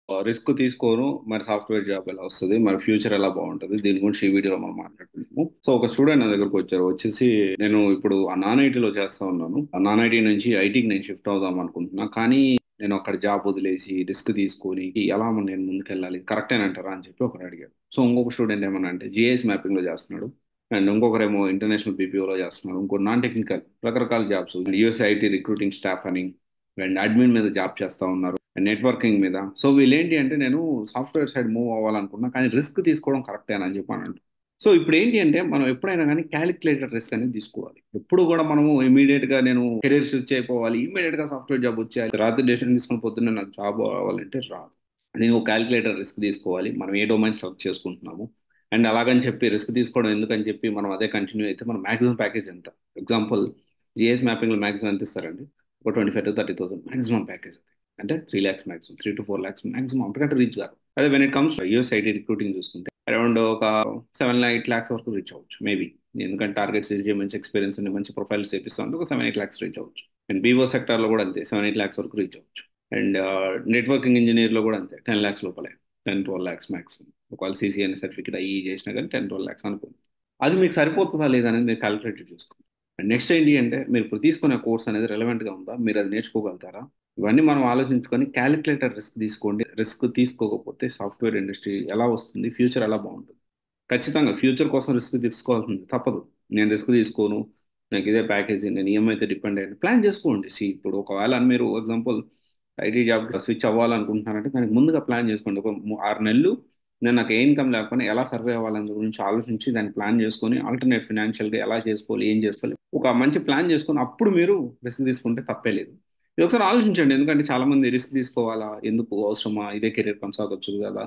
Risk తీసుకోను. మరి software job ఎలా వస్తది? మరి ఫ్యూచర్ ఎలా బావుంటది? దీని గురించి ఈ వీడియోలో మనం మాట్లాడుకుందాము. సో, ఒక స్టూడెంట్ నా దగ్గరకొచ్చారు. వచ్చేసి నేను ఇప్పుడు నాన్ ఐటీలో చేస్తా ఉన్నాను. ఆ నాన్ ఐటీ నుంచి ఐటీకి నేను షిఫ్ట్ అవుదాం అనుకుంటున్నా. కానీ నేను అక్కడ జాబ్ వదిలేసి రిస్క్ తీసుకొని ఎలా నేను ముందుకెళ్ళాలి? కరెక్టేనంటారా? అని చెప్పి ఒకడు అడిగాడు. సో, ఇంకొక స్టూడెంట్ ఏమన్నా అంటే జీఐఎస్ మ్యాపింగ్‌లో చేస్తున్నాడు. అండ్ ఇంకొకరేమో ఇంటర్నేషనల్ బీపీఓలో చేస్తున్నారు. ఇంకోటి నాన్ టెక్నికల్ రకరకాల jobs. US IT recruiting staff అని అండ్ అడ్మిన్ మీద జాబ్ చేస్తా ఉన్నారు. నెట్వర్కింగ్ మీద. సో వీళ్ళేంటి అంటే నేను సాఫ్ట్‌వేర్ సైడ్ మూవ్ అవ్వాలనుకున్నా. కానీ రిస్క్ తీసుకోవడం కరెక్టేనా అని చెప్పానంట. సో ఇప్పుడేంటి అంటే మనం ఎప్పుడైనా గానీ కాలిక్యులేటెడ్ రిస్క్ అనేది తీసుకోవాలి. ఎప్పుడు గూడా మనము ఇమ్మీడియేట్‌గా నేను కెరియర్ స్విచ్ అయిపోవాలి. ఇమ్మీడియేట్‌గా సాఫ్ట్‌వేర్ జాబ్ వచ్చేయాలి. రాత్రి డెసిషన్ తీసుకొని పొద్దున్నే నాకు జాబ్ రావాలంటే రాదు. నేను ఒక కాలిక్యులేటెడ్ రిస్క్ తీసుకోవాలి. మనం ఏ డొమైన్ సెలెక్ట్ చేసుకుంటున్నాము. అండ్ అలాగని చెప్పి రిస్క్ తీసుకోవడం ఎందుకని చెప్పి మనం అదే కంటిన్యూ అయితే మన మాక్సిమం ప్యాకేజ్ ఎంత? ఎగ్జాంపుల్ జీఎస్ మ్యాపింగ్‌లో మాక్సిమం ఎంత ఇస్తారండి? ఒక 25,000-30,000 మాక్సిమం ప్యాకేజ్. అంటే 3 lakhs maximum 3 to 4 lakhs maximum అంతకంటే రీచ్ కాదు. అదే when it comes US IT recruiting చూసుకుంటే అరౌండ్ ఒక 7-8 lakhs వరకు రీచ్ అవ్వచ్చు మేబీ. ఎందుకంటే టార్గెట్స్ ఈజీ మంచి ఎక్స్పీరియన్స్ ఉంది మంచి ప్రొఫైల్స్ చేపిస్తా ఉంటే ఒక 7-8 lakhs రీచ్ అవ్వచ్చు. అండ్ బీవో సెక్టార్లో కూడా అంతే 7-8 lakhs వరకు రీచ్ అవ్వచ్చు. అండ్ నెట్వర్కింగ్ ఇంజనీర్లో కూడా అంతే 10 lakhs లోపలే 10-12 lakhs మాక్సిమం. ఒకవేళ సీసీఎన్ సర్టిఫికేట్ అయ్యి చేసినా కానీ 10-12 lakhs అనుకోండి. అది మీకు సరిపోతుందా లేదా అనేది మీరు క్యాలిక్యులేట్ చేసుకోండి. అండ్ నెక్స్ట్ ఏంటి అంటే మీరు ఇప్పుడు తీసుకునే కోర్స్ అనేది రెలవెంట్గా ఉందా, మీరు అది నేర్చుకోగలుగుతారా, ఇవన్నీ మనం ఆలోచించుకొని క్యాలిక్యులేటర్ రిస్క్ తీసుకోండి. రిస్క్ తీసుకోకపోతే సాఫ్ట్వేర్ ఇండస్ట్రీ ఎలా వస్తుంది, ఫ్యూచర్ ఎలా బాగుంటుంది. ఖచ్చితంగా ఫ్యూచర్ కోసం రిస్క్ తీసుకోవాల్సింది తప్పదు. నేను రిస్క్ తీసుకోను, నాకు ఇదే ప్యాకేజీ, నేను ఈఎంఐతో డిపెండ్ అయ్యాను ప్లాన్ చేసుకోండి. ఇప్పుడు ఒకవేళ మీరు ఎగ్జాంపుల్ ఐటీ జాబ్ స్విచ్ అవ్వాలనుకుంటున్నారంటే దానికి ముందుగా ప్లాన్ చేసుకోండి. ఒక 6 నెలలు నేను నాకు ఏ ఇన్కమ్ లేకపోయినా ఎలా సర్వే అవ్వాలని గురించి ఆలోచించి దాన్ని ప్లాన్ చేసుకొని ఆల్టర్నేట్ ఫినాన్షియల్గా ఎలా చేసుకోవాలి, ఏం చేసుకోవాలి, ఒక మంచి ప్లాన్ చేసుకొని అప్పుడు మీరు రిస్క్ తీసుకుంటే తప్పే లేదు. ఇది ఒకసారి ఆలోచించండి. ఎందుకంటే చాలా మంది రిస్క్ తీసుకోవాలా, ఎందుకు అవసరమా, ఇదే కెరీర్ కొనసాగొచ్చు కదా,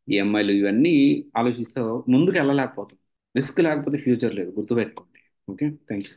ఈఎంఐలు ఇవన్నీ ఆలోచిస్తే ముందుకు వెళ్ళలేకపోతాం. రిస్క్ లేకపోతే ఫ్యూచర్ లేదు, గుర్తుపెట్టుకోండి. Okay, thank you.